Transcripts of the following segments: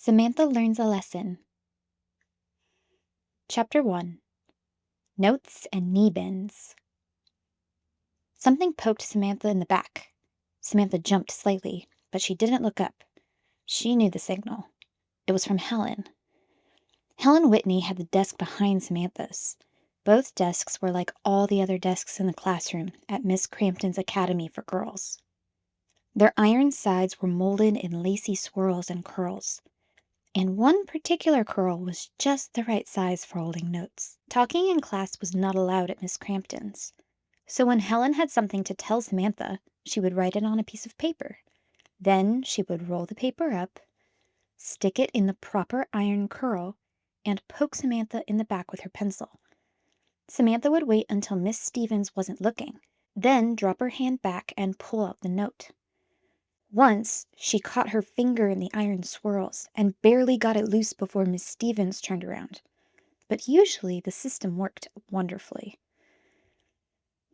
Samantha Learns a Lesson. Chapter 1. Notes and Knee Bends. Something poked Samantha in the back. Samantha jumped slightly, but she didn't look up. She knew the signal. It was from Helen. Helen Whitney had the desk behind Samantha's. Both desks were like all the other desks in the classroom at Miss Crampton's Academy for Girls. Their iron sides were molded in lacy swirls and curls. And one particular curl was just the right size for holding notes. Talking in class was not allowed at Miss Crampton's. So when Helen had something to tell Samantha, she would write it on a piece of paper. Then she would roll the paper up, stick it in the proper iron curl, and poke Samantha in the back with her pencil. Samantha would wait until Miss Stevens wasn't looking, then drop her hand back and pull out the note. Once, she caught her finger in the iron swirls and barely got it loose before Miss Stevens turned around. But usually the system worked wonderfully.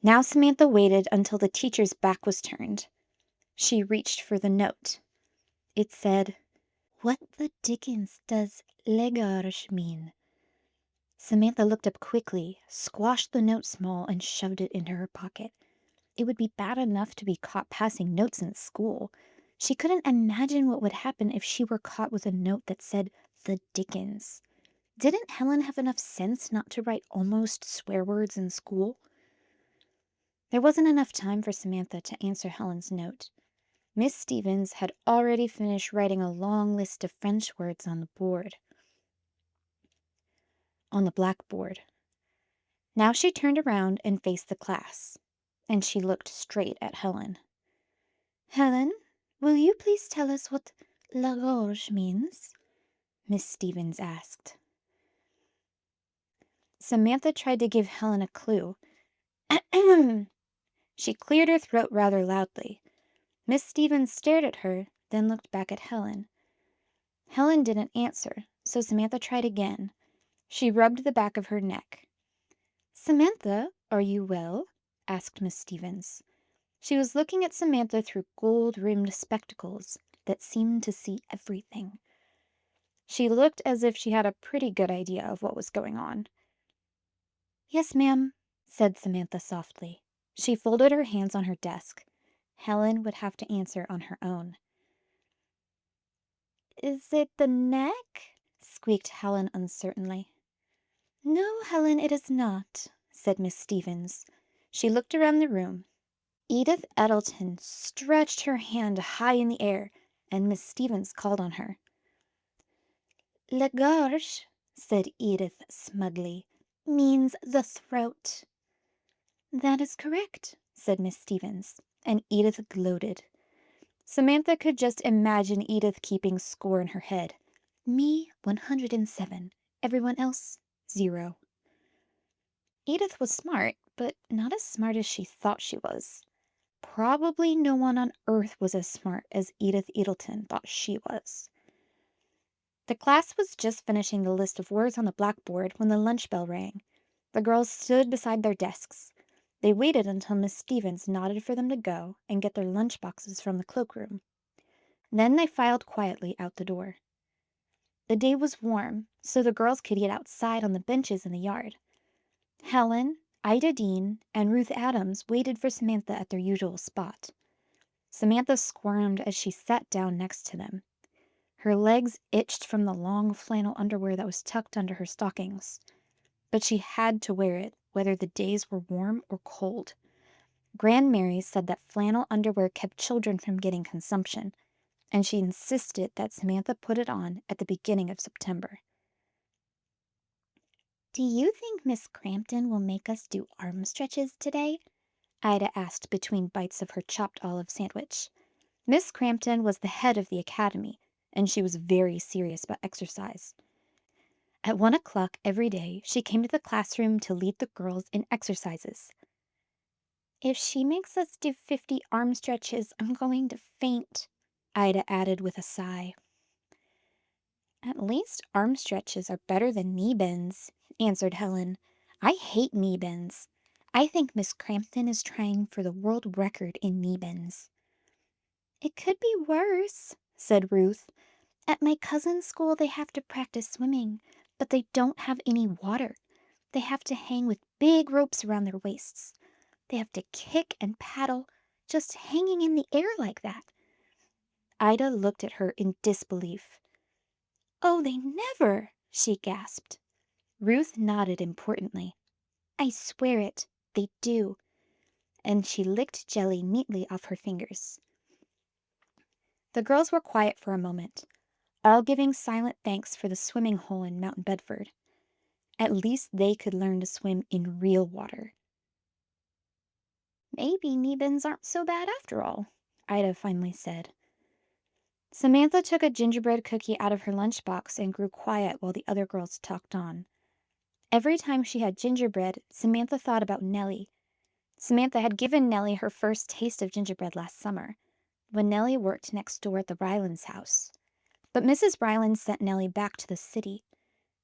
Now Samantha waited until the teacher's back was turned. She reached for the note. It said, "What the dickens does legage mean?" Samantha looked up quickly, squashed the note small, and shoved it into her pocket. It would be bad enough to be caught passing notes in school. She couldn't imagine what would happen if she were caught with a note that said the dickens. Didn't Helen have enough sense not to write almost swear words in school? There wasn't enough time for Samantha to answer Helen's note. Miss Stevens had already finished writing a long list of French words on the blackboard. Now she turned around and faced the class, and she looked straight at Helen. "Helen, will you please tell us what la gorge means?" Miss Stevens asked. Samantha tried to give Helen a clue. She cleared her throat rather loudly. Miss Stevens stared at her, then looked back at Helen. Helen didn't answer, so Samantha tried again. She rubbed the back of her neck. "Samantha, are you well?" asked Miss Stevens. She was looking at Samantha through gold-rimmed spectacles that seemed to see everything. She looked as if she had a pretty good idea of what was going on. "Yes, ma'am," said Samantha softly. She folded her hands on her desk. Helen would have to answer on her own. "Is it the neck?" squeaked Helen uncertainly. "No, Helen, it is not," said Miss Stevens. She looked around the room. Edith Edelton stretched her hand high in the air, and Miss Stevens called on her. "La gorge," said Edith smugly, "means the throat." "That is correct," said Miss Stevens, and Edith gloated. Samantha could just imagine Edith keeping score in her head. Me, 107. Everyone else, 0. Edith was smart, but not as smart as she thought she was. Probably no one on earth was as smart as Edith Edelton thought she was. The class was just finishing the list of words on the blackboard when the lunch bell rang. The girls stood beside their desks. They waited until Miss Stevens nodded for them to go and get their lunch boxes from the cloakroom. Then they filed quietly out the door. The day was warm, so the girls could eat outside on the benches in the yard. Helen, Ida Dean, and Ruth Adams waited for Samantha at their usual spot. Samantha squirmed as she sat down next to them. Her legs itched from the long flannel underwear that was tucked under her stockings. But she had to wear it, whether the days were warm or cold. Grand Mary said that flannel underwear kept children from getting consumption, and she insisted that Samantha put it on at the beginning of September. "Do you think Miss Crampton will make us do arm stretches today?" Ida asked between bites of her chopped olive sandwich. Miss Crampton was the head of the academy, and she was very serious about exercise. At 1 o'clock every day, she came to the classroom to lead the girls in exercises. "If she makes us do 50 arm stretches, I'm going to faint," Ida added with a sigh. "At least arm stretches are better than knee bends," answered Helen. "I hate knee bends. I think Miss Crampton is trying for the world record in knee bends." "It could be worse," said Ruth. At my cousin's school, they have to practice swimming, but they don't have any water. They have to hang with big ropes around their waists. They have to kick and paddle, just hanging in the air like that. Ida looked at her in disbelief. Oh, they never, she gasped. Ruth nodded importantly. I swear it, they do. And she licked jelly neatly off her fingers. The girls were quiet for a moment, all giving silent thanks for the swimming hole in Mount Bedford. At least they could learn to swim in real water. Maybe knee-bends aren't so bad after all, Ida finally said. Samantha took a gingerbread cookie out of her lunchbox and grew quiet while the other girls talked on. Every time she had gingerbread, Samantha thought about Nellie. Samantha had given Nellie her first taste of gingerbread last summer, when Nellie worked next door at the Rylands' house. But Mrs. Rylands sent Nellie back to the city,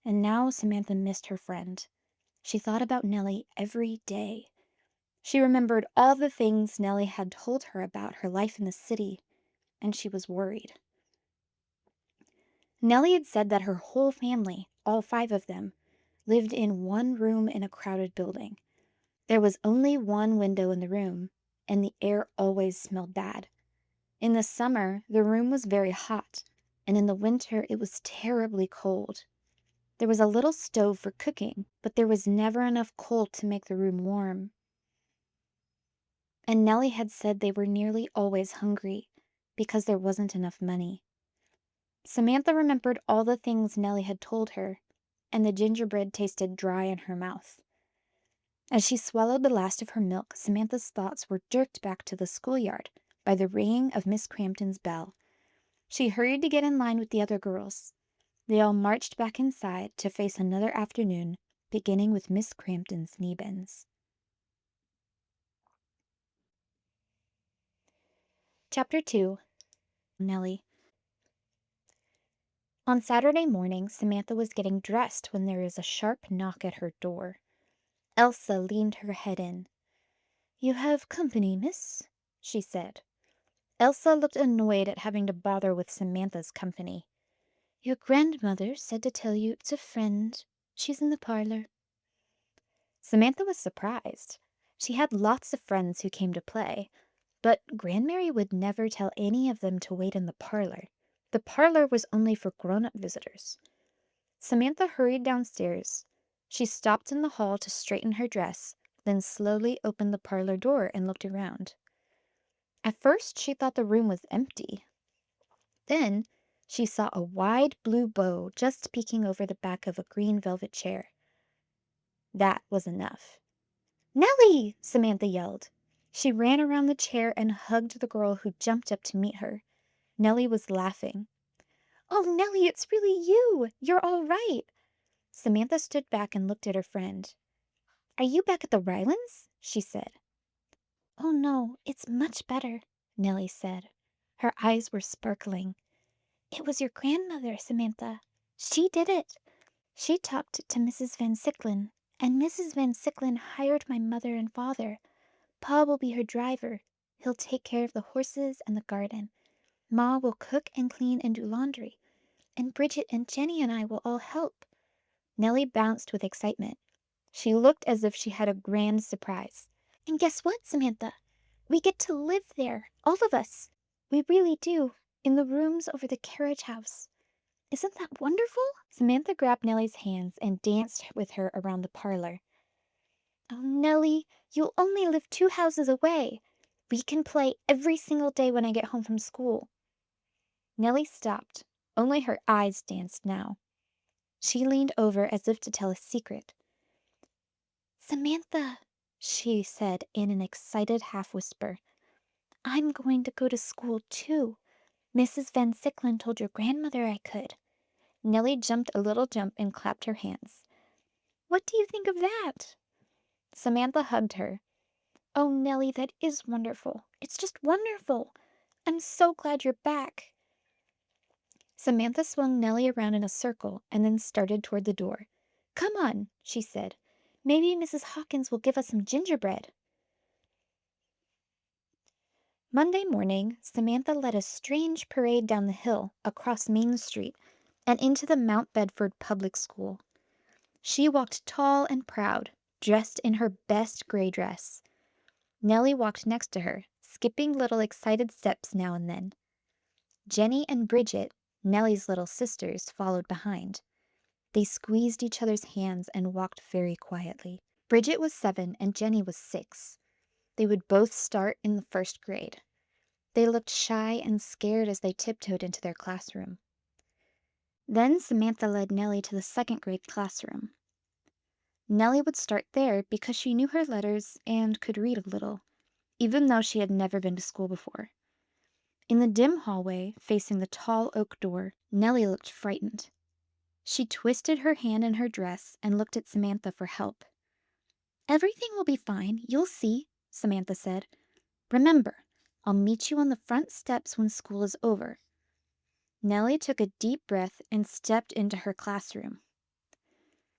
and now Samantha missed her friend. She thought about Nellie every day. She remembered all the things Nellie had told her about her life in the city, and she was worried. Nellie had said that her whole family, all 5 of them, lived in one room in a crowded building. There was only one window in the room, and the air always smelled bad. In the summer, the room was very hot, and in the winter it was terribly cold. There was a little stove for cooking, but there was never enough coal to make the room warm. And Nellie had said they were nearly always hungry because there wasn't enough money. Samantha remembered all the things Nellie had told her, and the gingerbread tasted dry in her mouth. As she swallowed the last of her milk, Samantha's thoughts were jerked back to the schoolyard by the ringing of Miss Crampton's bell. She hurried to get in line with the other girls. They all marched back inside to face another afternoon, beginning with Miss Crampton's knee bends. Chapter 2. Nellie. On Saturday morning, Samantha was getting dressed when there was a sharp knock at her door. Elsa leaned her head in. You have company, miss, she said. Elsa looked annoyed at having to bother with Samantha's company. Your grandmother said to tell you it's a friend. She's in the parlor. Samantha was surprised. She had lots of friends who came to play, but Grandmary would never tell any of them to wait in the parlor. The parlor was only for grown-up visitors. Samantha hurried downstairs. She stopped in the hall to straighten her dress, then slowly opened the parlor door and looked around. At first, she thought the room was empty. Then, she saw a wide blue bow just peeking over the back of a green velvet chair. That was enough. Nellie! Samantha yelled. She ran around the chair and hugged the girl who jumped up to meet her. Nellie was laughing. Oh, Nellie, it's really you! You're all right! Samantha stood back and looked at her friend. Are you back at the Rylands? She said. Oh, no, it's much better, Nellie said. Her eyes were sparkling. It was your grandmother, Samantha. She did it. She talked to Mrs. Van Sicklen, and Mrs. Van Sicklen hired my mother and father. Pa will be her driver. He'll take care of the horses and the garden. Ma will cook and clean and do laundry. And Bridget and Jenny and I will all help. Nellie bounced with excitement. She looked as if she had a grand surprise. And guess what, Samantha? We get to live there, all of us. We really do, in the rooms over the carriage house. Isn't that wonderful? Samantha grabbed Nellie's hands and danced with her around the parlor. Oh, Nellie, you'll only live 2 houses away. We can play every single day when I get home from school. Nellie stopped. Only her eyes danced now. She leaned over as if to tell a secret. Samantha, she said in an excited half-whisper, I'm going to go to school too. Mrs. Van Sicklen told your grandmother I could. Nellie jumped a little jump and clapped her hands. What do you think of that? Samantha hugged her. Oh, Nellie, that is wonderful. It's just wonderful. I'm so glad you're back. Samantha swung Nellie around in a circle and then started toward the door. Come on, she said. Maybe Mrs. Hawkins will give us some gingerbread. Monday morning, Samantha led a strange parade down the hill, across Main Street, and into the Mount Bedford Public School. She walked tall and proud, dressed in her best gray dress. Nellie walked next to her, skipping little excited steps now and then. Jenny and Bridget, Nellie's little sisters, followed behind. They squeezed each other's hands and walked very quietly. Bridget was 7 and Jenny was 6. They would both start in the first grade. They looked shy and scared as they tiptoed into their classroom. Then Samantha led Nellie to the second grade classroom. Nellie would start there because she knew her letters and could read a little, even though she had never been to school before. In the dim hallway, facing the tall oak door, Nellie looked frightened. She twisted her hand in her dress and looked at Samantha for help. "Everything will be fine, you'll see," Samantha said. "Remember, I'll meet you on the front steps when school is over." Nellie took a deep breath and stepped into her classroom.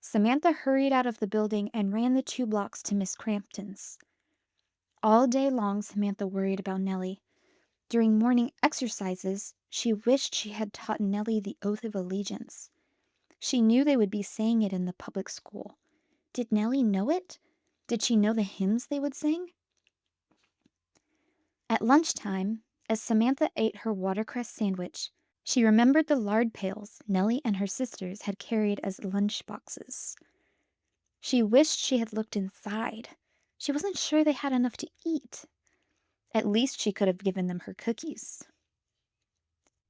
Samantha hurried out of the building and ran the 2 blocks to Miss Crampton's. All day long, Samantha worried about Nellie. During morning exercises, she wished she had taught Nellie the Oath of Allegiance. She knew they would be saying it in the public school. Did Nellie know it? Did she know the hymns they would sing? At lunchtime, as Samantha ate her watercress sandwich, she remembered the lard pails Nellie and her sisters had carried as lunch boxes. She wished she had looked inside. She wasn't sure they had enough to eat. At least she could have given them her cookies.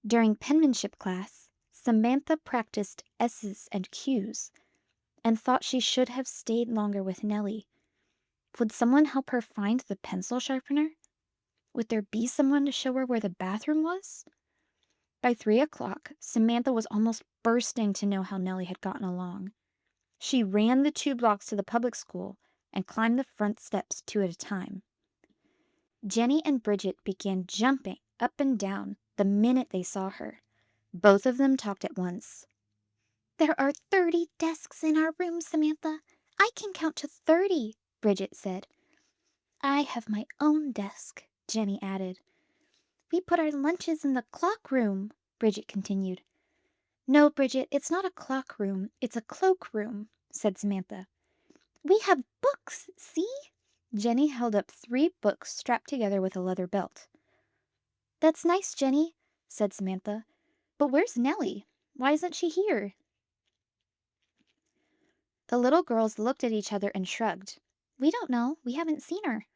During penmanship class, Samantha practiced S's and Q's and thought she should have stayed longer with Nellie. Would someone help her find the pencil sharpener? Would there be someone to show her where the bathroom was? By 3 o'clock, Samantha was almost bursting to know how Nellie had gotten along. She ran the 2 blocks to the public school and climbed the front steps 2 at a time. Jenny and Bridget began jumping up and down the minute they saw her. Both of them talked at once. "There are 30 desks in our room, Samantha. I can count to 30, Bridget said. "I have my own desk," Jenny added. "We put our lunches in the clock room," Bridget continued. "No, Bridget, it's not a clock room, it's a cloak room," said Samantha. "We have books, see?" Jenny held up 3 books strapped together with a leather belt. "That's nice, Jenny," said Samantha. "But where's Nellie? Why isn't she here?" The little girls looked at each other and shrugged. "We don't know. We haven't seen her."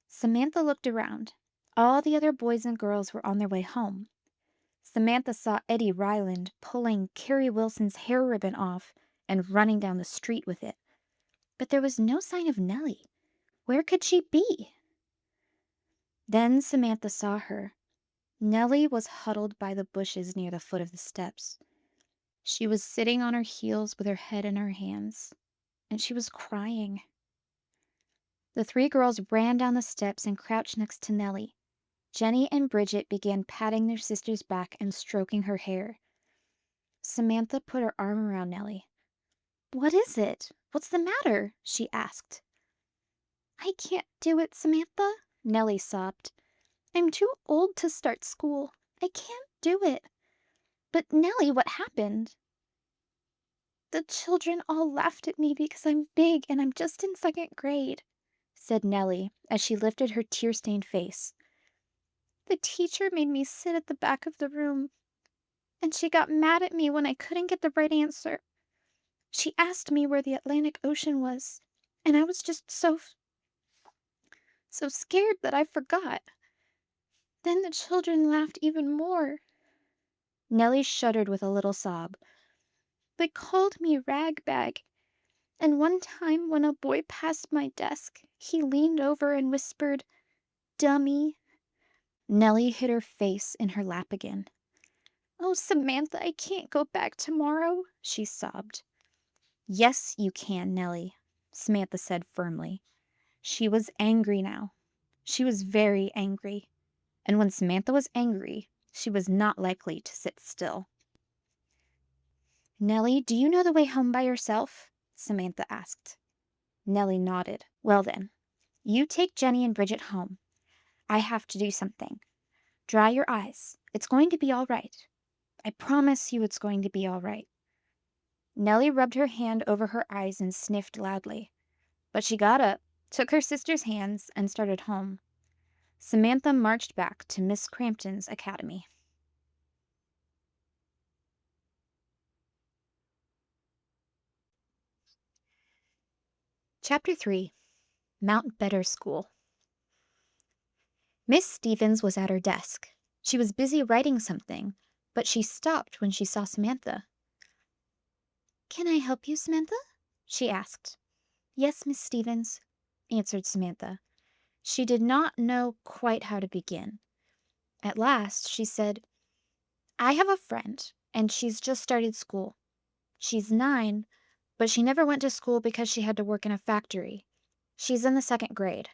Samantha looked around. All the other boys and girls were on their way home. Samantha saw Eddie Ryland pulling Carrie Wilson's hair ribbon off and running down the street with it. But there was no sign of Nellie. Where could she be? Then Samantha saw her. Nellie was huddled by the bushes near the foot of the steps. She was sitting on her heels with her head in her hands, and she was crying. The 3 girls ran down the steps and crouched next to Nellie. Jenny and Bridget began patting their sister's back and stroking her hair. Samantha put her arm around Nellie. "What is it? What's the matter?" she asked. "I can't do it, Samantha," Nellie sobbed. "I'm too old to start school. I can't do it." "But Nellie, what happened?" "The children all laughed at me because I'm big and I'm just in 2nd grade," said Nellie as she lifted her tear-stained face. "The teacher made me sit at the back of the room, and she got mad at me when I couldn't get the right answer. She asked me where the Atlantic Ocean was, and I was just so scared that I forgot. Then the children laughed even more." Nellie shuddered with a little sob. "They called me Rag Bag, and one time when a boy passed my desk, he leaned over and whispered, 'Dummy.'" Nellie hid her face in her lap again. "Oh, Samantha, I can't go back tomorrow," she sobbed. "Yes, you can, Nellie," Samantha said firmly. She was angry now. She was very angry. And when Samantha was angry, she was not likely to sit still. "Nellie, do you know the way home by yourself?" Samantha asked. Nellie nodded. "Well then, you take Jenny and Bridget home. I have to do something. Dry your eyes. It's going to be all right. I promise you it's going to be all right." Nellie rubbed her hand over her eyes and sniffed loudly. But she got up, took her sister's hands, and started home. Samantha marched back to Miss Crampton's academy. Chapter 3. Mount Better School. Miss Stevens was at her desk. She was busy writing something, but she stopped when she saw Samantha. "Can I help you, Samantha?" she asked. "Yes, Miss Stevens," answered Samantha. She did not know quite how to begin. At last, she said, "I have a friend, and she's just started school. She's 9, but she never went to school because she had to work in a factory. She's in the 2nd grade."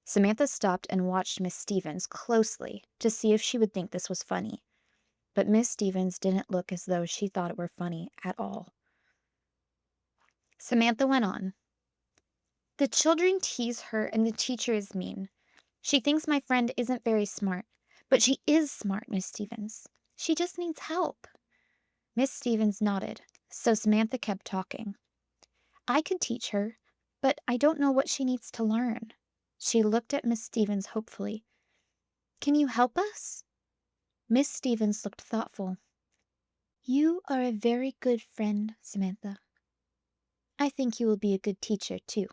Samantha stopped and watched Miss Stevens closely to see if she would think this was funny. But Miss Stevens didn't look as though she thought it were funny at all. Samantha went on. "The children tease her and the teacher is mean. She thinks my friend isn't very smart, but she is smart, Miss Stevens. She just needs help." Miss Stevens nodded, so Samantha kept talking. "I could teach her, but I don't know what she needs to learn." She looked at Miss Stevens hopefully. "Can you help us?" Miss Stevens looked thoughtful. "You are a very good friend, Samantha. I think you will be a good teacher, too.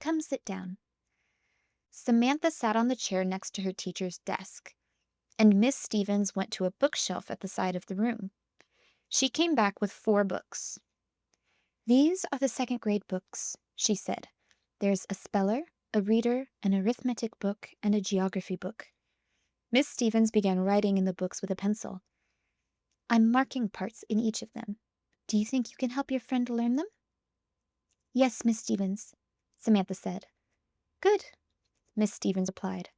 Come sit down." Samantha sat on the chair next to her teacher's desk, and Miss Stevens went to a bookshelf at the side of the room. She came back with 4 books. "These are the 2nd grade books," she said. "There's a speller, a reader, an arithmetic book, and a geography book." Miss Stevens began writing in the books with a pencil. "I'm marking parts in each of them. Do you think you can help your friend learn them?" "Yes, Miss Stevens," Samantha said. "Good," Miss Stevens replied.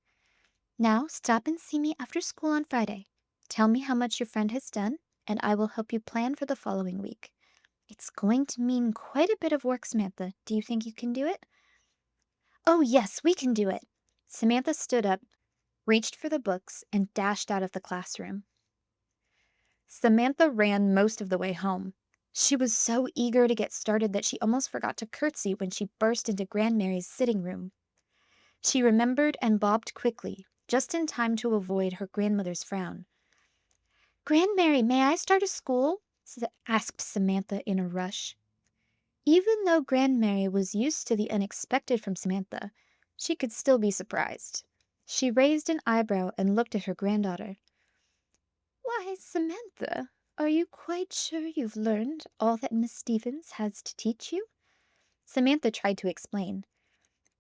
"Now stop and see me after school on Friday. Tell me how much your friend has done, and I will help you plan for the following week. It's going to mean quite a bit of work, Samantha. Do you think you can do it?" "Oh, yes, we can do it." Samantha stood up, reached for the books, and dashed out of the classroom. Samantha ran most of the way home. She was so eager to get started that she almost forgot to curtsy when she burst into Grandmary's sitting room. She remembered and bobbed quickly, just in time to avoid her grandmother's frown. "Grandmary, may I start a school?" asked Samantha in a rush. Even though Grandmary was used to the unexpected from Samantha, she could still be surprised. She raised an eyebrow and looked at her granddaughter. "Why, Samantha, are you quite sure you've learned all that Miss Stevens has to teach you?" Samantha tried to explain.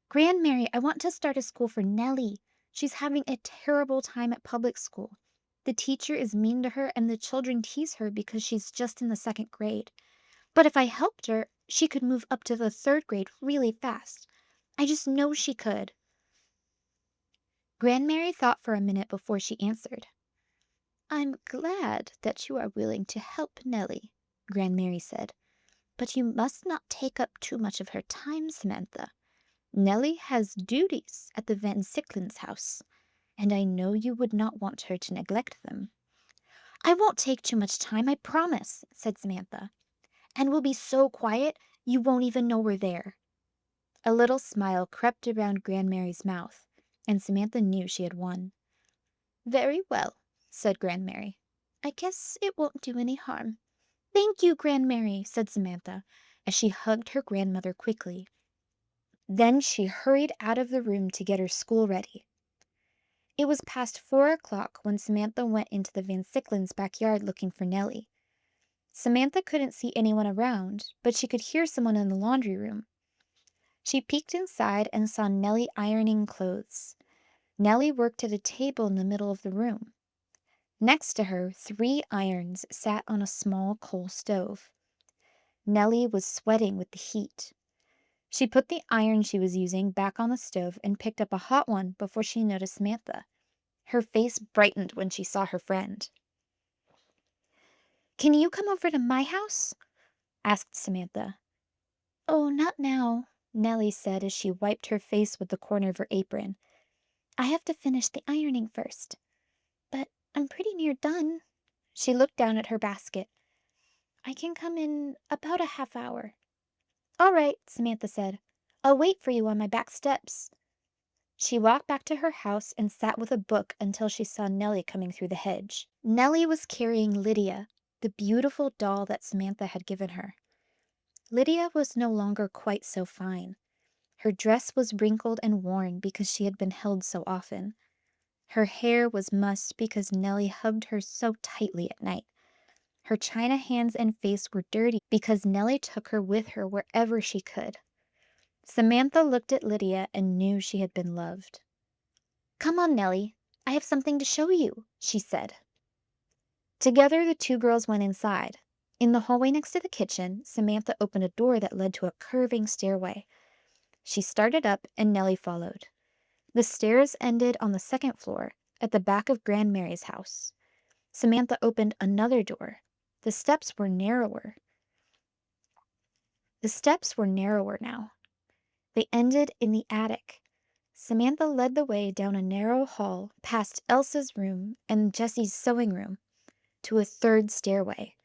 "Grandmary, I want to start a school for Nellie. She's having a terrible time at public school. The teacher is mean to her and the children tease her because she's just in the 2nd grade. But if I helped her, she could move up to the 3rd grade really fast. I just know she could." Grandmary thought for a minute before she answered. "I'm glad that you are willing to help Nellie," Grandmary said. "But you must not take up too much of her time, Samantha. Nellie has duties at the Van Sicklen's house, and I know you would not want her to neglect them." "I won't take too much time, I promise," said Samantha. "And we'll be so quiet you won't even know we're there." A little smile crept around Grandmary's mouth, and Samantha knew she had won. "Very well," said Grandmary. "I guess it won't do any harm." "Thank you, Grandmary," said Samantha, as she hugged her grandmother quickly. Then she hurried out of the room to get her school ready. It was past 4 o'clock when Samantha went into the Van Sicklen's backyard looking for Nellie. Samantha couldn't see anyone around, but she could hear someone in the laundry room. She peeked inside and saw Nellie ironing clothes. Nellie worked at a table in the middle of the room. Next to her, 3 irons sat on a small coal stove. Nellie was sweating with the heat. She put the iron she was using back on the stove and picked up a hot one before she noticed Samantha. Her face brightened when she saw her friend. "Can you come over to my house?" asked Samantha. "Oh, not now," Nellie said as she wiped her face with the corner of her apron. I have to finish the ironing first, but I'm pretty near done. She looked down at her basket. I can come in about a half hour. All right, Samantha said. I'll wait for you on my back steps. She walked back to her house and sat with a book until she saw Nellie coming through the hedge. Nellie was carrying Lydia, the beautiful doll that Samantha had given her. Lydia was no longer quite so fine. Her dress was wrinkled and worn because she had been held so often. Her hair was mussed because Nellie hugged her so tightly at night. Her china hands and face were dirty because Nellie took her with her wherever she could. Samantha looked at Lydia and knew she had been loved. Come on, Nellie. I have something to show you, she said. Together, the two girls went inside. In the hallway next to the kitchen, Samantha opened a door that led to a curving stairway. She started up and Nellie followed. The stairs ended on the second floor, at the back of Grand Mary's house. Samantha opened another door. The steps were narrower. Now. They ended in the attic. Samantha led the way down a narrow hall, past Elsa's room and Jessie's sewing room, to a third stairway.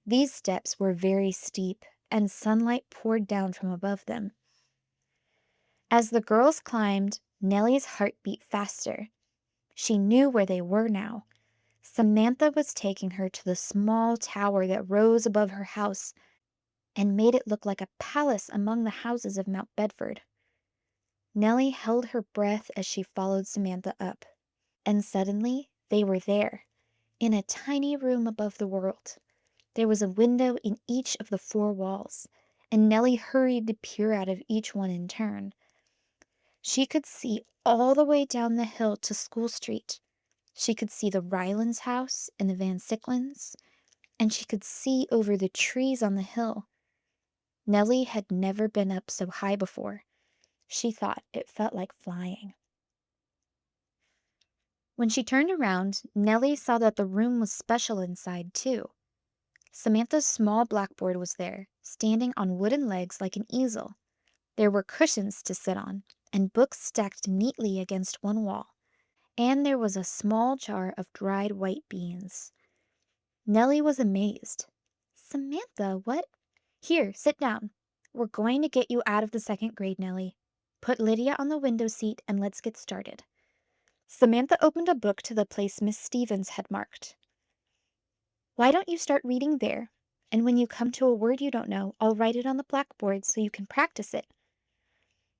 These steps were very steep, and sunlight poured down from above them. As the girls climbed, Nellie's heart beat faster. She knew where they were now. Samantha was taking her to the small tower that rose above her house and made it look like a palace among the houses of Mount Bedford. Nellie held her breath as she followed Samantha up. And suddenly, they were there, in a tiny room above the world. There was a window in each of the four walls, and Nellie hurried to peer out of each one in turn. She could see all the way down the hill to School Street. She could see the Rylands house and the Van Sicklins, and she could see over the trees on the hill. Nellie had never been up so high before. She thought it felt like flying. When she turned around, Nellie saw that the room was special inside, too. Samantha's small blackboard was there, standing on wooden legs like an easel. There were cushions to sit on, and books stacked neatly against one wall. And there was a small jar of dried white beans. Nellie was amazed. Samantha, what? Here, sit down. We're going to get you out of the second grade, Nellie. Put Lydia on the window seat and let's get started. Samantha opened a book to the place Miss Stevens had marked. Why don't you start reading there? And when you come to a word you don't know, I'll write it on the blackboard so you can practice it.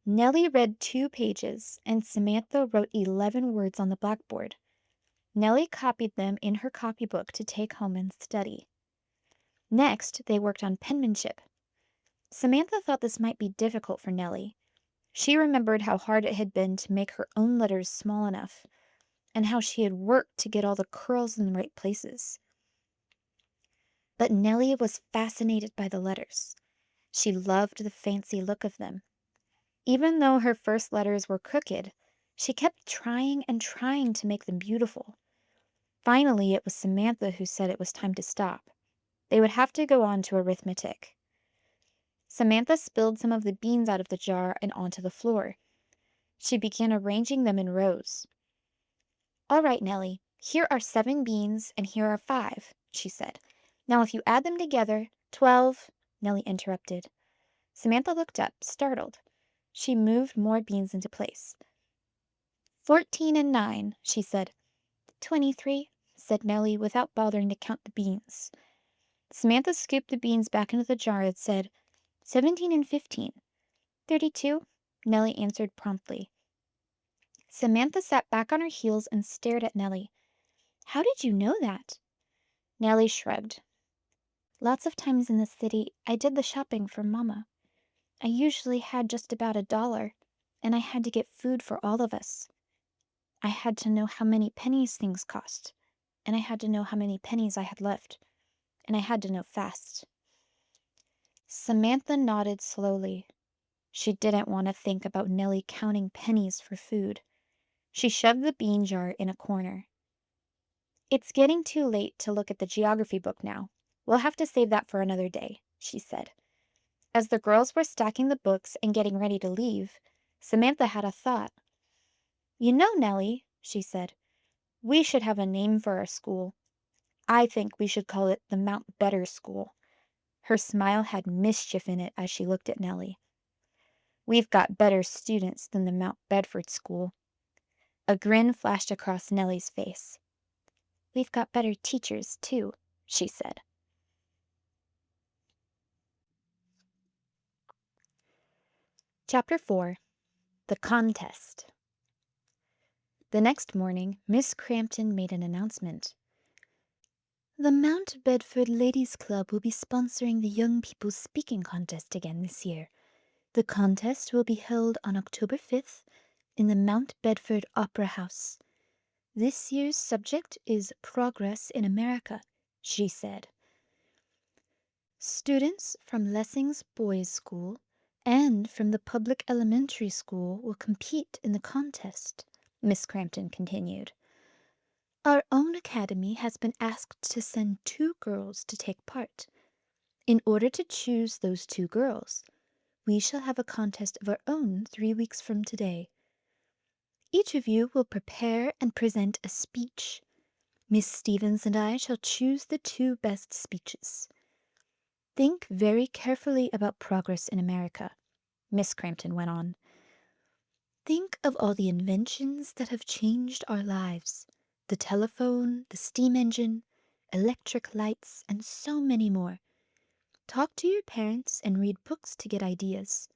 Nellie read 2 pages, and Samantha wrote 11 words on the blackboard. Nellie copied them in her copybook to take home and study. Next, they worked on penmanship. Samantha thought this might be difficult for Nellie. She remembered how hard it had been to make her own letters small enough, and how she had worked to get all the curls in the right places. But Nellie was fascinated by the letters. She loved the fancy look of them. Even though her first letters were crooked, she kept trying and trying to make them beautiful. Finally, it was Samantha who said it was time to stop. They would have to go on to arithmetic. Samantha spilled some of the beans out of the jar and onto the floor. She began arranging them in rows. All right, Nellie, here are 7 beans and here are 5, she said. Now if you add them together, 12, Nellie interrupted. Samantha looked up, startled. She moved more beans into place. 14 and 9, she said. 23, said Nellie without bothering to count the beans. Samantha scooped the beans back into the jar and said, 17 and 15. 32, Nellie answered promptly. Samantha sat back on her heels and stared at Nellie. How did you know that? Nellie shrugged. Lots of times in the city, I did the shopping for Mama. I usually had just about $1, and I had to get food for all of us. I had to know how many pennies things cost, and I had to know how many pennies I had left, and I had to know fast. Samantha nodded slowly. She didn't want to think about Nellie counting pennies for food. She shoved the bean jar in a corner. It's getting too late to look at the geography book now. We'll have to save that for another day, she said. As the girls were stacking the books and getting ready to leave, Samantha had a thought. "You know, Nellie," she said, "we should have a name for our school. I think we should call it the Mount Better School." Her smile had mischief in it as she looked at Nellie. "We've got better students than the Mount Bedford School." A grin flashed across Nellie's face. "We've got better teachers, too," she said. Chapter 4. The Contest. The next morning, Miss Crampton made an announcement. "The Mount Bedford Ladies' Club will be sponsoring the Young People's Speaking Contest again this year. The contest will be held on October 5th in the Mount Bedford Opera House. This year's subject is Progress in America," she said. "Students from Lessing's Boys' School and from the public elementary school will compete in the contest," Miss Crampton continued. "Our own academy has been asked to send 2 girls to take part. In order to choose those 2 girls, we shall have a contest of our own 3 weeks from today. Each of you will prepare and present a speech. Miss Stevens and I shall choose the 2 best speeches. Think very carefully about progress in America," Miss Crampton went on. "Think of all the inventions that have changed our lives. The telephone, the steam engine, electric lights, and so many more. Talk to your parents and read books to get ideas.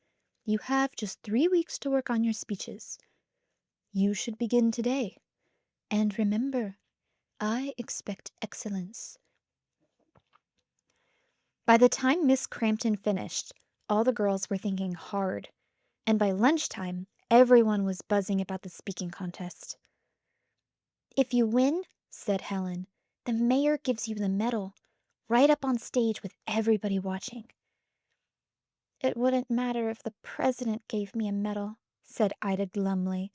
You have just 3 weeks to work on your speeches. You should begin today. And remember, I expect excellence." By the time Miss Crampton finished, all the girls were thinking hard, and by lunchtime, everyone was buzzing about the speaking contest. "If you win," said Helen, "the mayor gives you the medal, right up on stage with everybody watching." "It wouldn't matter if the president gave me a medal," said Ida glumly.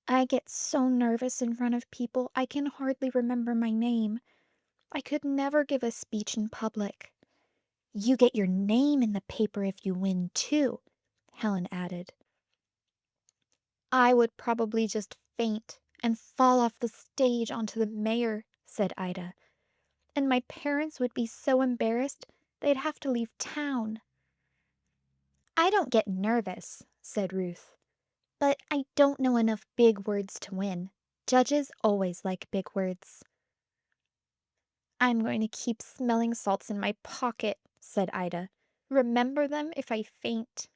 "I get so nervous in front of people I can hardly remember my name. I could never give a speech in public." "You get your name in the paper if you win, too," Helen added. "I would probably just faint and fall off the stage onto the mayor," said Ida. "And my parents would be so embarrassed they'd have to leave town." "I don't get nervous," said Ruth. "But I don't know enough big words to win. Judges always like big words." "I'm going to keep smelling salts in my pocket," said Ida. "Remember them if I faint."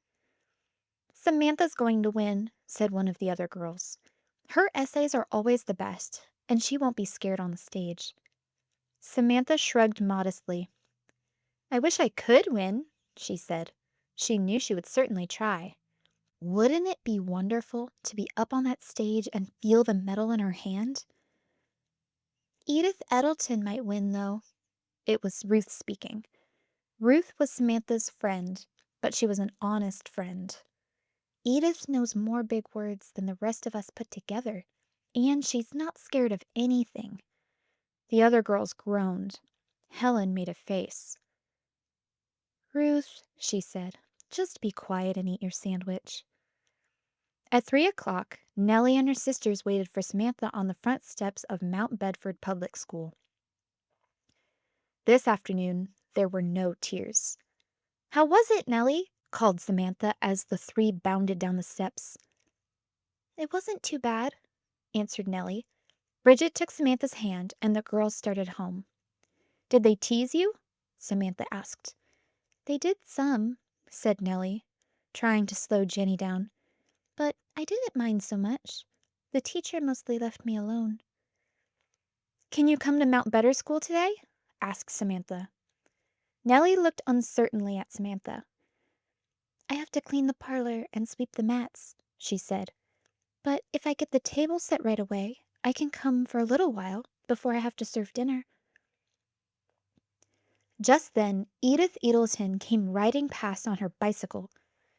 "Samantha's going to win," said one of the other girls. "Her essays are always the best, and she won't be scared on the stage." Samantha shrugged modestly. "I wish I could win," she said. She knew she would certainly try. Wouldn't it be wonderful to be up on that stage and feel the medal in her hand? "Edith Edelton might win, though." It was Ruth speaking. Ruth was Samantha's friend, but she was an honest friend. "Edith knows more big words than the rest of us put together, and she's not scared of anything." The other girls groaned. Helen made a face. "Ruth," she said, "just be quiet and eat your sandwich." At 3 o'clock, Nellie and her sisters waited for Samantha on the front steps of Mount Bedford Public School. This afternoon, there were no tears. "How was it, Nellie?" called Samantha as the 3 bounded down the steps. "It wasn't too bad," answered Nellie. Bridget took Samantha's hand, and the girls started home. "Did they tease you?" Samantha asked. "They did some," said Nellie, trying to slow Jenny down. "But I didn't mind so much. The teacher mostly left me alone." "Can you come to Mount Better School today?" asked Samantha. Nellie looked uncertainly at Samantha. "I have to clean the parlor and sweep the mats," she said. "But if I get the table set right away, I can come for a little while before I have to serve dinner." Just then, Edith Edelton came riding past on her bicycle.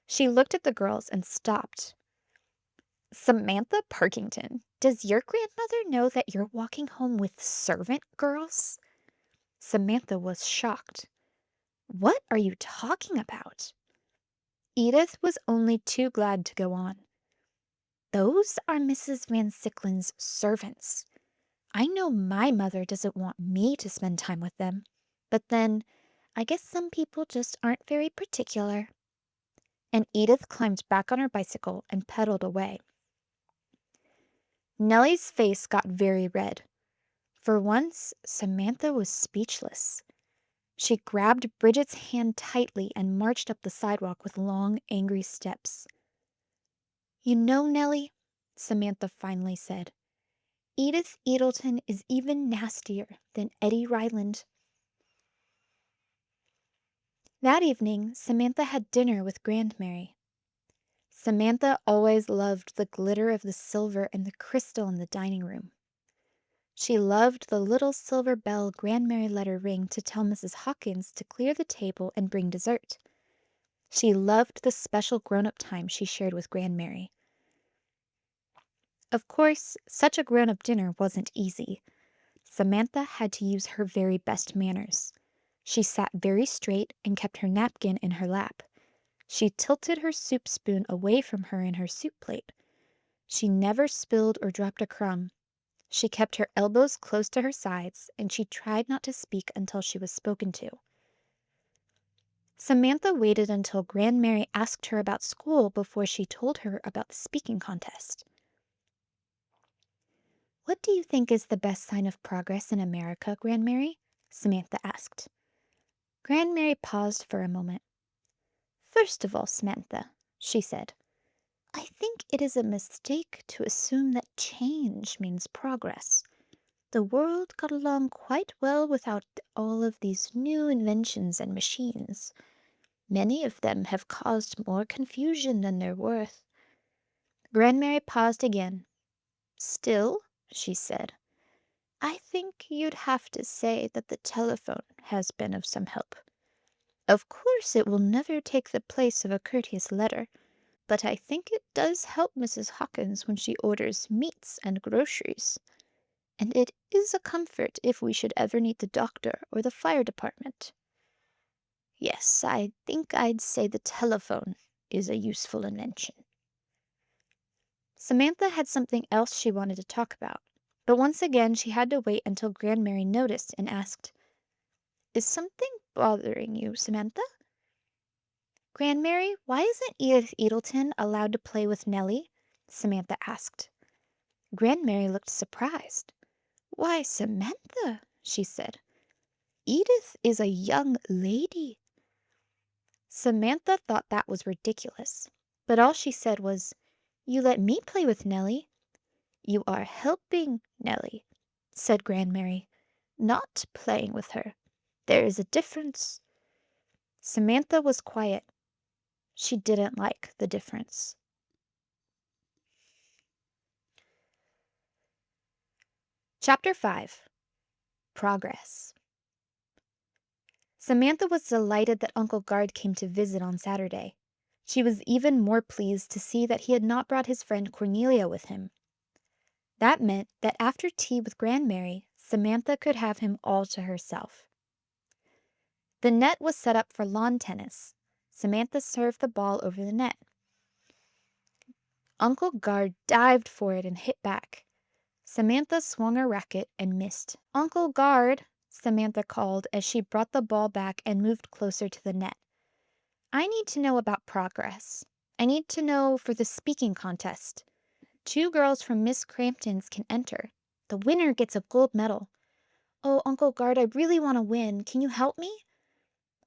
She looked at the girls and stopped. "Samantha Parkington, does your grandmother know that you're walking home with servant girls?" Samantha was shocked. "What are you talking about?" Edith was only too glad to go on. Those are Mrs. Van Sicklen's servants. I know my mother doesn't want me to spend time with them, but then I guess some people just aren't very particular." And Edith climbed back on her bicycle and pedaled away. Nellie's face got very red. For once, Samantha was speechless. She grabbed Bridget's hand tightly and marched up the sidewalk with long, angry steps. "You know, Nellie," Samantha finally said, "Edith Edelton is even nastier than Eddie Ryland." That evening, Samantha had dinner with Grandmary. Samantha always loved the glitter of the silver and the crystal in the dining room. She loved the little silver bell Grandmary let her ring to tell Mrs. Hawkins to clear the table and bring dessert. She loved the special grown-up time she shared with Grandmary. Of course, such a grown-up dinner wasn't easy. Samantha had to use her very best manners. She sat very straight and kept her napkin in her lap. She tilted her soup spoon away from her in her soup plate. She never spilled or dropped a crumb. She kept her elbows close to her sides, and she tried not to speak until she was spoken to. Samantha waited until Grandmary asked her about school before she told her about the speaking contest. "What do you think is the best sign of progress in America, Grandmary?" Samantha asked. Grandmary paused for a moment. "First of all, Samantha," she said, "I think it is a mistake to assume that change means progress. The world got along quite well without all of these new inventions and machines. Many of them have caused more confusion than they're worth." Grandmary paused again. "Still," she said, "I think you'd have to say that the telephone has been of some help. Of course, it will never take the place of a courteous letter, but I think it does help Mrs. Hawkins when she orders meats and groceries. And it is a comfort if we should ever need the doctor or the fire department. Yes, I think I'd say the telephone is a useful invention." Samantha had something else she wanted to talk about, but once again she had to wait until Grandmary noticed and asked, "Is something bothering you, Samantha?" "Grandmary, why isn't Edith Edelton allowed to play with Nellie?" Samantha asked. Grandmary looked surprised. "Why, Samantha," she said, "Edith is a young lady." Samantha thought that was ridiculous, but all she said was, "You let me play with Nellie." "You are helping Nellie," said Grandmary, "not playing with her. There is a difference." Samantha was quiet. She didn't like the difference. Chapter 5. Progress. Samantha was delighted that Uncle Gard came to visit on Saturday. She was even more pleased to see that he had not brought his friend Cornelia with him. That meant that after tea with Grandmary, Samantha could have him all to herself. The net was set up for lawn tennis. Samantha served the ball over the net. Uncle Gard dived for it and hit back. Samantha swung her racket and missed. "Uncle Gard," Samantha called as she brought the ball back and moved closer to the net. "I need to know about progress. I need to know for the speaking contest. 2 girls from Miss Crampton's can enter. The winner gets a gold medal. Oh, Uncle Gard, I really want to win. Can you help me?"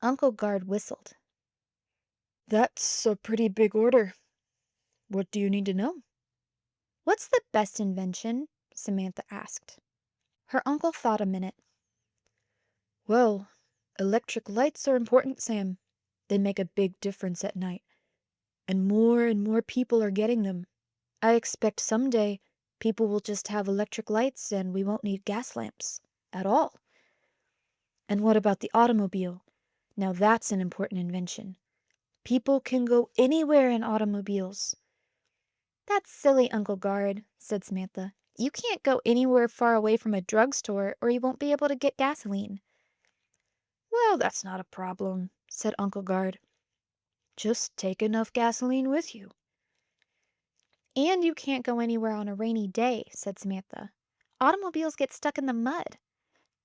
Uncle Gard whistled. That's a pretty big order. What do you need to know? "What's the best invention?" Samantha asked. Her uncle thought a minute. Well, electric lights are important, Sam. They make a big difference at night. And more people are getting them. I expect someday people will just have electric lights and we won't need gas lamps at all. And what about the automobile? Now that's an important invention. People can go anywhere in automobiles. "That's silly, Uncle Gard," said Samantha. "You can't go anywhere far away from a drugstore or you won't be able to get gasoline." Well, that's not a problem, said Uncle Gard. Just take enough gasoline with you. And you can't go anywhere on a rainy day, said Samantha. Automobiles get stuck in the mud.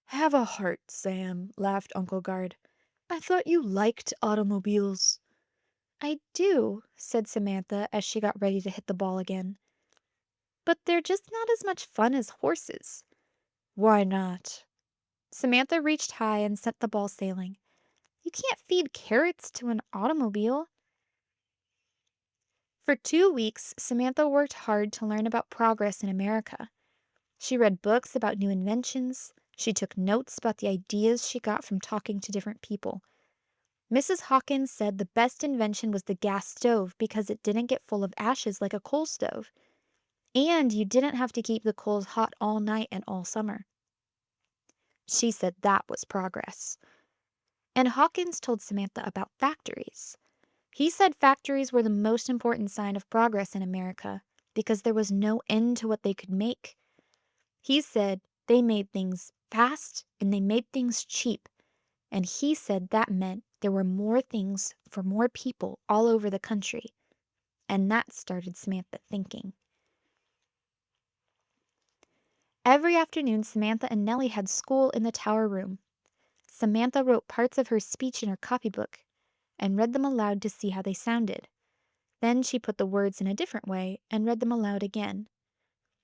Have a heart, Sam, laughed Uncle Guard. I thought you liked automobiles. I do, said Samantha as she got ready to hit the ball again. But they're just not as much fun as horses. Why not? Samantha reached high and sent the ball sailing. You can't feed carrots to an automobile. For 2 weeks, Samantha worked hard to learn about progress in America. She read books about new inventions. She took notes about the ideas she got from talking to different people. Mrs. Hawkins said the best invention was the gas stove because it didn't get full of ashes like a coal stove. And you didn't have to keep the coals hot all night and all summer. She said that was progress. And Hawkins told Samantha about factories. He said factories were the most important sign of progress in America because there was no end to what they could make. He said they made things fast and they made things cheap. And he said that meant there were more things for more people all over the country. And that started Samantha thinking. Every afternoon, Samantha and Nellie had school in the tower room. Samantha wrote parts of her speech in her copybook and read them aloud to see how they sounded. Then she put the words in a different way and read them aloud again.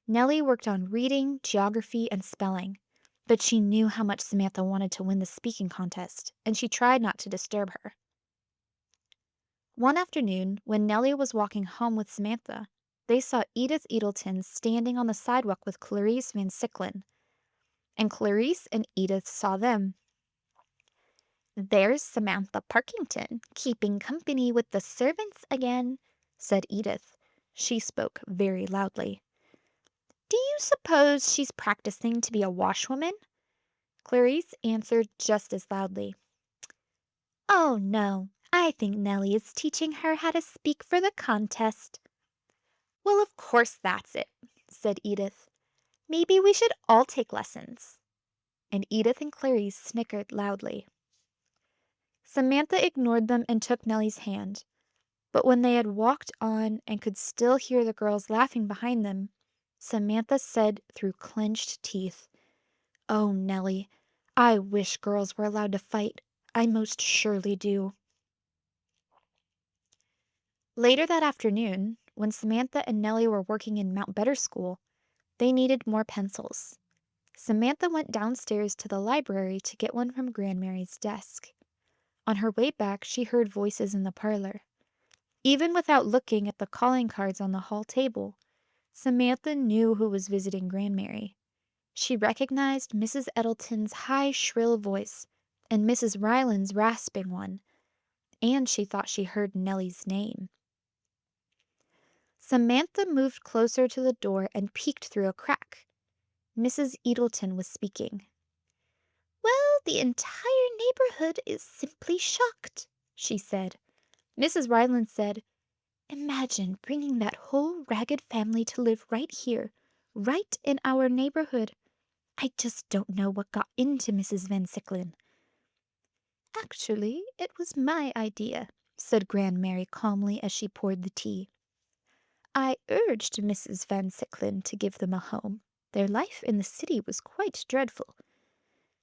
Nellie worked on reading, geography, and spelling, but she knew how much Samantha wanted to win the speaking contest, and she tried not to disturb her. One afternoon, when Nellie was walking home with Samantha, they saw Edith Edelton standing on the sidewalk with Clarice Van Siclen, and Clarice and Edith saw them. "There's Samantha Parkington, keeping company with the servants again," said Edith. She spoke very loudly. "Do you suppose she's practicing to be a washwoman?" Clarice answered just as loudly. "Oh, no, I think Nellie is teaching her how to speak for the contest." "Well, of course that's it," said Edith. "Maybe we should all take lessons." And Edith and Clarice snickered loudly. Samantha ignored them and took Nellie's hand. But when they had walked on and could still hear the girls laughing behind them, Samantha said through clenched teeth, "Oh, Nellie, I wish girls were allowed to fight. I most surely do." Later that afternoon, when Samantha and Nellie were working in Mount Better School, they needed more pencils. Samantha went downstairs to the library to get one from Grandmary's desk. On her way back, she heard voices in the parlor. Even without looking at the calling cards on the hall table, Samantha knew who was visiting Grandmary. She recognized Mrs. Edelton's high, shrill voice and Mrs. Ryland's rasping one, and she thought she heard Nellie's name. Samantha moved closer to the door and peeked through a crack. Mrs. Edelton was speaking. "Well, the entire neighborhood is simply shocked," she said. Mrs. Ryland said, "Imagine bringing that whole ragged family to live right here, right in our neighborhood. I just don't know what got into Mrs. Van Siclen." "Actually, it was my idea," said Grandmary calmly as she poured the tea. "I urged Mrs. Van Siclen to give them a home. Their life in the city was quite dreadful."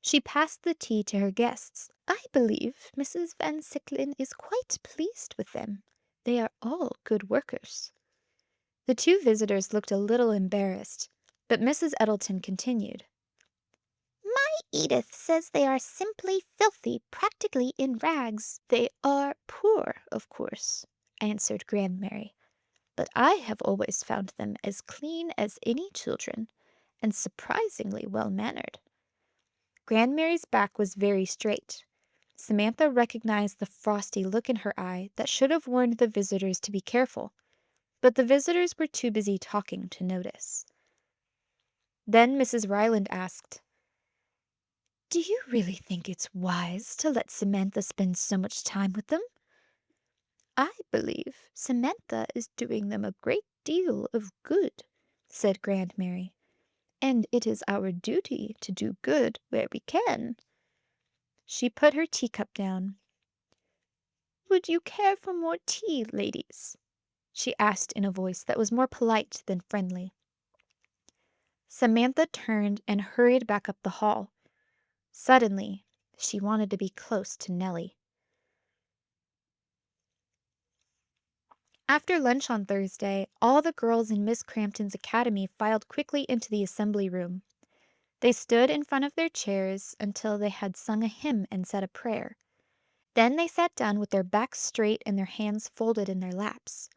She passed the tea to her guests. "I believe Mrs. Van Siclen is quite pleased with them. They are all good workers." The two visitors looked a little embarrassed, but Mrs. Edelton continued. "My Edith says they are simply filthy, practically in rags." "They are poor, of course," answered Grandmary, "but I have always found them as clean as any children, and surprisingly well-mannered." Grandmary's back was very straight. Samantha recognized the frosty look in her eye that should have warned the visitors to be careful, but the visitors were too busy talking to notice. Then Mrs. Ryland asked, "Do you really think it's wise to let Samantha spend so much time with them?" "I believe Samantha is doing them a great deal of good," said Grandmary, "and it is our duty to do good where we can." She put her teacup down. "Would you care for more tea, ladies?" she asked in a voice that was more polite than friendly. Samantha turned and hurried back up the hall. Suddenly, she wanted to be close to Nellie. After lunch on Thursday, all the girls in Miss Crampton's academy filed quickly into the assembly room. They stood in front of their chairs until they had sung a hymn and said a prayer. Then they sat down with their backs straight and their hands folded in their laps.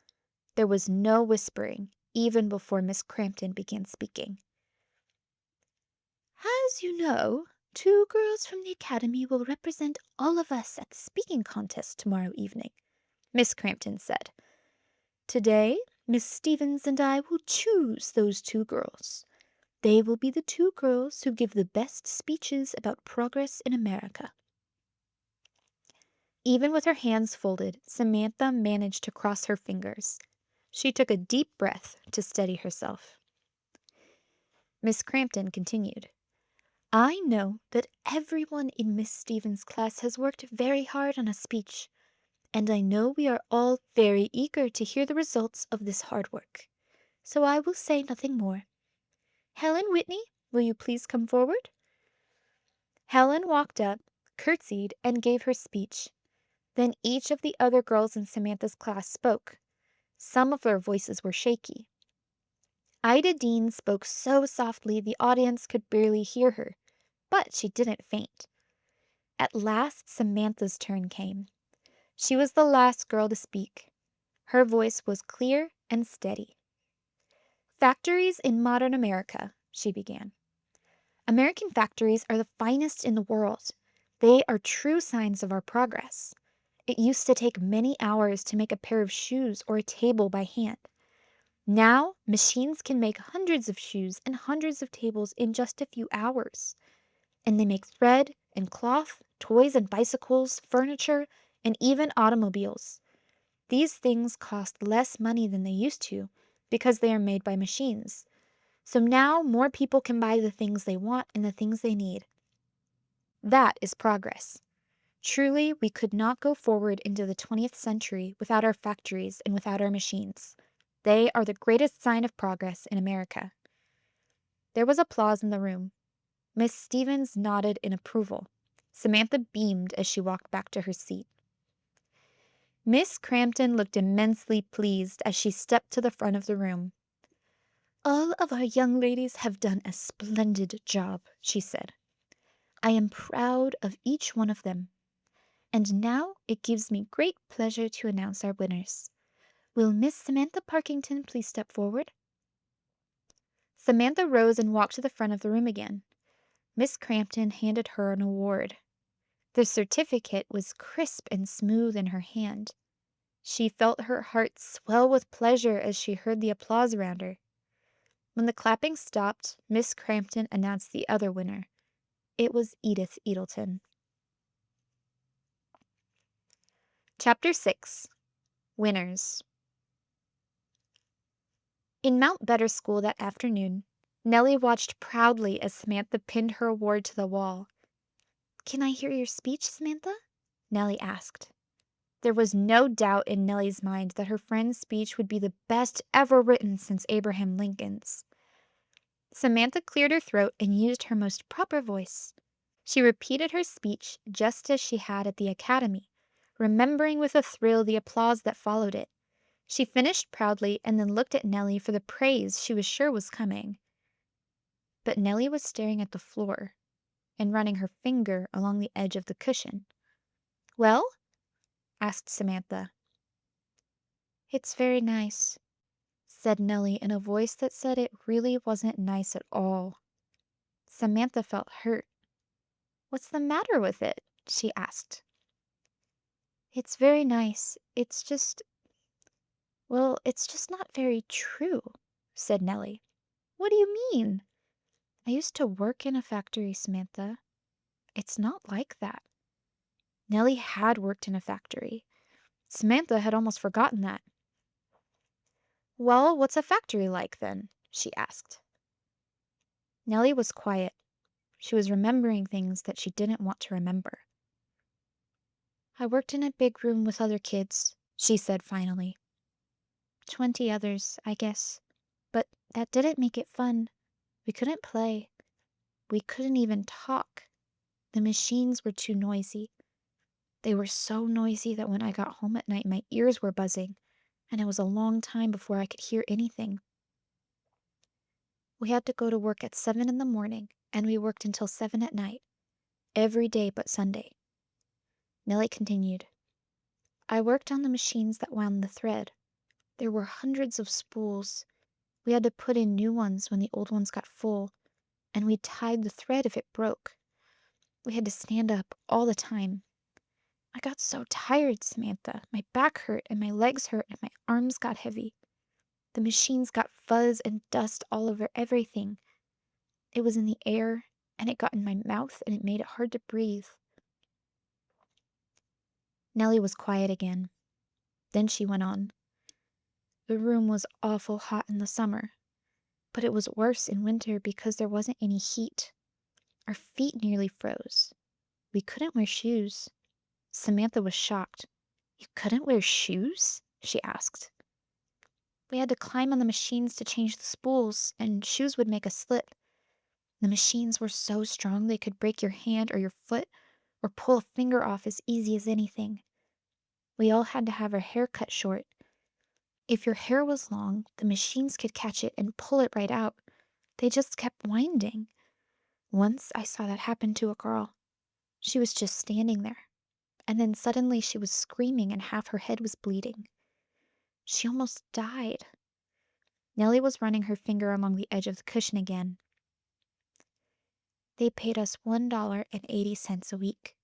There was no whispering, even before Miss Crampton began speaking. As you know, 2 girls from the academy will represent all of us at the speaking contest tomorrow evening, Miss Crampton said. Today, Miss Stevens and I will choose those 2 girls. They will be the 2 girls who give the best speeches about progress in America. Even with her hands folded, Samantha managed to cross her fingers. She took a deep breath to steady herself. Miss Crampton continued. I know that everyone in Miss Stevens' class has worked very hard on a speech, and I know we are all very eager to hear the results of this hard work. So I will say nothing more. Helen Whitney, will you please come forward? Helen walked up, curtsied, and gave her speech. Then each of the other girls in Samantha's class spoke. Some of their voices were shaky. Ida Dean spoke so softly the audience could barely hear her, but she didn't faint. At last, Samantha's turn came. She was the last girl to speak. Her voice was clear and steady. Factories in modern America, she began. American factories are the finest in the world. They are true signs of our progress. It used to take many hours to make a pair of shoes or a table by hand. Now, machines can make hundreds of shoes and hundreds of tables in just a few hours. And they make thread and cloth, toys and bicycles, furniture, and even automobiles. These things cost less money than they used to because they are made by machines. So now more people can buy the things they want and the things they need. That is progress. Truly, we could not go forward into the 20th century without our factories and without our machines. They are the greatest sign of progress in America. There was applause in the room. Miss Stevens nodded in approval. Samantha beamed as she walked back to her seat. Miss Crampton looked immensely pleased as she stepped to the front of the room. All of our young ladies have done a splendid job, she said. I am proud of each one of them. And now it gives me great pleasure to announce our winners. Will Miss Samantha Parkington please step forward? Samantha rose and walked to the front of the room again. Miss Crampton handed her an award. The certificate was crisp and smooth in her hand. She felt her heart swell with pleasure as she heard the applause around her. When the clapping stopped, Miss Crampton announced the other winner. It was Edith Edelton. Chapter 6. Winners. In Mount Better School that afternoon, Nellie watched proudly as Samantha pinned her award to the wall. Can I hear your speech, Samantha? Nellie asked. There was no doubt in Nellie's mind that her friend's speech would be the best ever written since Abraham Lincoln's. Samantha cleared her throat and used her most proper voice. She repeated her speech just as she had at the academy, remembering with a thrill the applause that followed it. She finished proudly and then looked at Nellie for the praise she was sure was coming. But Nellie was staring at the floor and running her finger along the edge of the cushion. Well? Asked Samantha. It's very nice, said Nellie in a voice that said it really wasn't nice at all. Samantha felt hurt. What's the matter with it? She asked. It's very nice. It's just not very true, said Nellie. What do you mean? I used to work in a factory, Samantha. It's not like that. Nellie had worked in a factory. Samantha had almost forgotten that. Well, what's a factory like then? She asked. Nellie was quiet. She was remembering things that she didn't want to remember. I worked in a big room with other kids, she said finally. 20 others, I guess. But that didn't make it fun. We couldn't play. We couldn't even talk. The machines were too noisy. They were so noisy that when I got home at night, my ears were buzzing, and it was a long time before I could hear anything. We had to go to work at 7 in the morning, and we worked until 7 at night, every day but Sunday. Nellie continued. I worked on the machines that wound the thread. There were hundreds of spools. We had to put in new ones when the old ones got full, and we tied the thread if it broke. We had to stand up all the time. I got so tired, Samantha. My back hurt, and my legs hurt, and my arms got heavy. The machines got fuzz and dust all over everything. It was in the air, and it got in my mouth, and it made it hard to breathe. Nellie was quiet again. Then she went on. The room was awful hot in the summer, but it was worse in winter because there wasn't any heat. Our feet nearly froze. We couldn't wear shoes. Samantha was shocked. You couldn't wear shoes? She asked. We had to climb on the machines to change the spools, and shoes would make us slip. The machines were so strong they could break your hand or your foot or pull a finger off as easy as anything. We all had to have our hair cut short. If your hair was long, the machines could catch it and pull it right out. They just kept winding. Once I saw that happen to a girl. She was just standing there, and then suddenly she was screaming and half her head was bleeding. She almost died. Nellie was running her finger along the edge of the cushion again. They paid us $1.80 a week.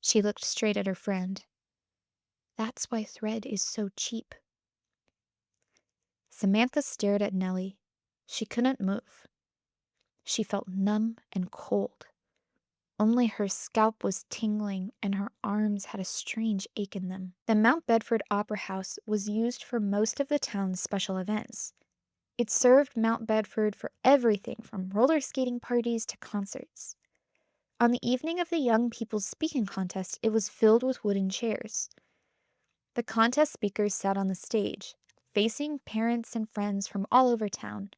She looked straight at her friend. That's why thread is so cheap. Samantha stared at Nellie. She couldn't move. She felt numb and cold. Only her scalp was tingling and her arms had a strange ache in them. The Mount Bedford Opera House was used for most of the town's special events. It served Mount Bedford for everything from roller skating parties to concerts. On the evening of the Young People's Speaking Contest, it was filled with wooden chairs. The contest speakers sat on the stage, facing parents and friends from all over town.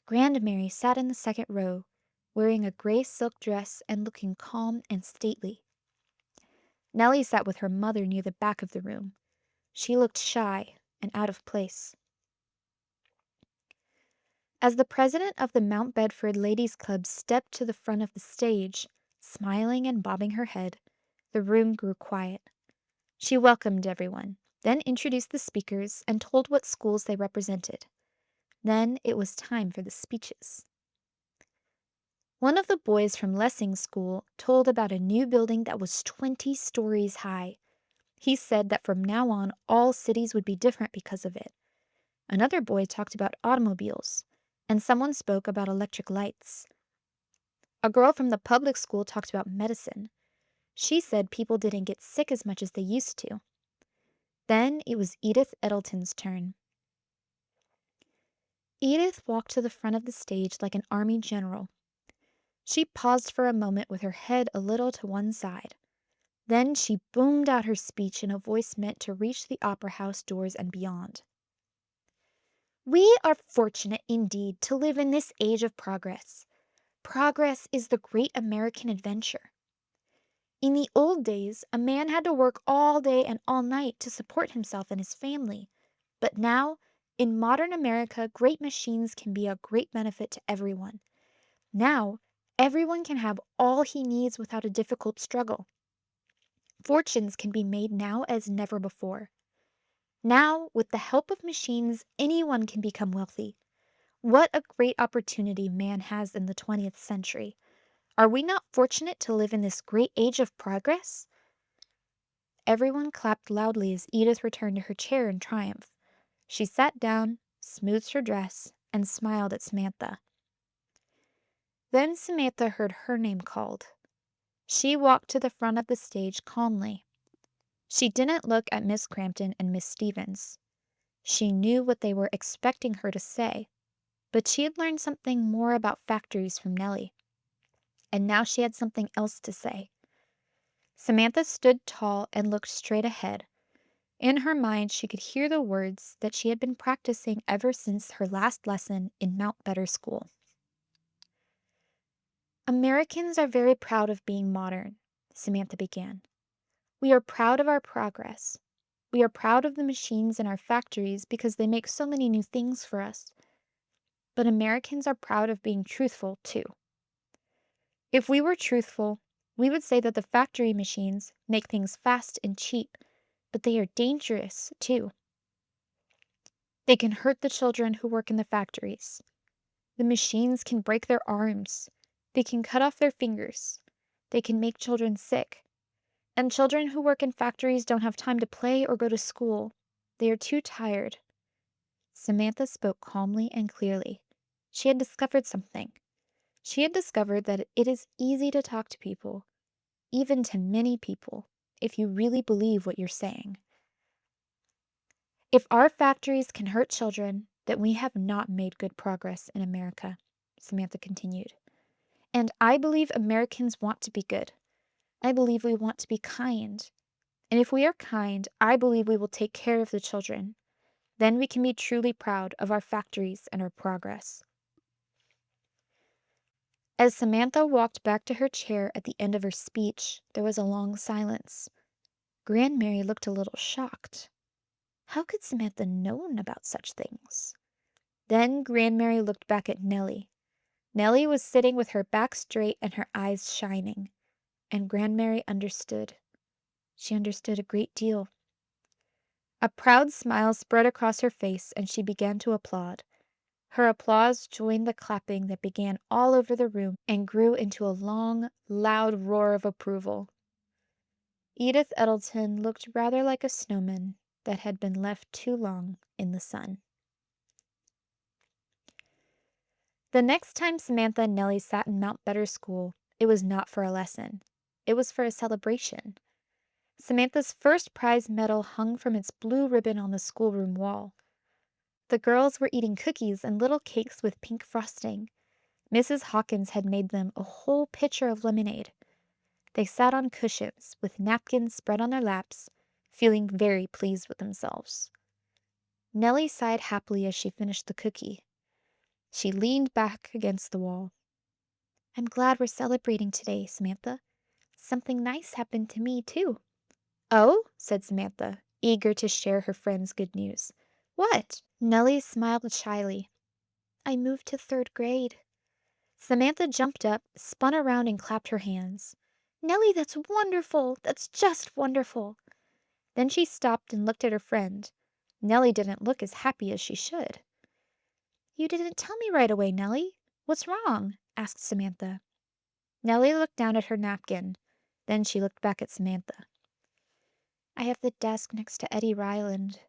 Grandmary sat in the second row, wearing a gray silk dress and looking calm and stately. Nellie sat with her mother near the back of the room. She looked shy and out of place. As the president of the Mount Bedford Ladies' Club stepped to the front of the stage, smiling and bobbing her head, the room grew quiet. She welcomed everyone, then introduced the speakers and told what schools they represented. Then it was time for the speeches. One of the boys from Lessing's school told about a new building that was 20 stories high. He said that from now on, all cities would be different because of it. Another boy talked about automobiles, and someone spoke about electric lights. A girl from the public school talked about medicine. She said people didn't get sick as much as they used to. Then it was Edith Edelton's turn. Edith walked to the front of the stage like an army general. She paused for a moment with her head a little to one side. Then she boomed out her speech in a voice meant to reach the opera house doors and beyond. We are fortunate indeed to live in this age of progress. Progress is the great American adventure. In the old days, a man had to work all day and all night to support himself and his family. But now, in modern America, great machines can be a great benefit to everyone. Now, everyone can have all he needs without a difficult struggle. Fortunes can be made now as never before. Now, with the help of machines, anyone can become wealthy. What a great opportunity man has in the 20th century. Are we not fortunate to live in this great age of progress? Everyone clapped loudly as Edith returned to her chair in triumph. She sat down, smoothed her dress, and smiled at Samantha. Then Samantha heard her name called. She walked to the front of the stage calmly. She didn't look at Miss Crampton and Miss Stevens. She knew what they were expecting her to say, but she had learned something more about factories from Nellie. And now she had something else to say. Samantha stood tall and looked straight ahead. In her mind, she could hear the words that she had been practicing ever since her last lesson in Mount Better School. Americans are very proud of being modern, Samantha began. We are proud of our progress. We are proud of the machines in our factories because they make so many new things for us. But Americans are proud of being truthful, too. If we were truthful, we would say that the factory machines make things fast and cheap, but they are dangerous, too. They can hurt the children who work in the factories. The machines can break their arms. They can cut off their fingers. They can make children sick. And children who work in factories don't have time to play or go to school. They are too tired. Samantha spoke calmly and clearly. She had discovered something. She had discovered that it is easy to talk to people, even to many people, if you really believe what you're saying. If our factories can hurt children, then we have not made good progress in America, Samantha continued. And I believe Americans want to be good. I believe we want to be kind. And if we are kind, I believe we will take care of the children. Then we can be truly proud of our factories and our progress. As Samantha walked back to her chair at the end of her speech, there was a long silence. Grandmary looked a little shocked. How could Samantha known about such things? Then Grandmary looked back at Nellie. Nellie was sitting with her back straight and her eyes shining, and Grandmary understood. She understood a great deal. A proud smile spread across her face, and she began to applaud. Her applause joined the clapping that began all over the room and grew into a long, loud roar of approval. Edith Eddleton looked rather like a snowman that had been left too long in the sun. The next time Samantha and Nellie sat in Mount Better School, it was not for a lesson. It was for a celebration. Samantha's first prize medal hung from its blue ribbon on the schoolroom wall. The girls were eating cookies and little cakes with pink frosting. Mrs. Hawkins had made them a whole pitcher of lemonade. They sat on cushions with napkins spread on their laps, feeling very pleased with themselves. Nellie sighed happily as she finished the cookie. She leaned back against the wall. I'm glad we're celebrating today, Samantha. Something nice happened to me, too. Oh, said Samantha, eager to share her friend's good news. What? Nellie smiled shyly. I moved to 3rd grade. Samantha jumped up, spun around, and clapped her hands. Nellie, that's wonderful! That's just wonderful! Then she stopped and looked at her friend. Nellie didn't look as happy as she should. You didn't tell me right away, Nellie. What's wrong? Asked Samantha. Nellie looked down at her napkin. Then she looked back at Samantha. I have the desk next to Eddie Ryland.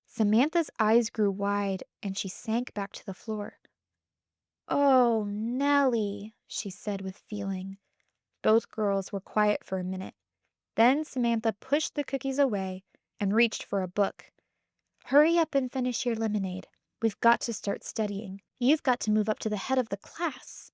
Samantha's eyes grew wide, and she sank back to the floor. Oh, Nellie, she said with feeling. Both girls were quiet for a minute. Then Samantha pushed the cookies away and reached for a book. Hurry up and finish your lemonade. We've got to start studying. You've got to move up to the head of the class.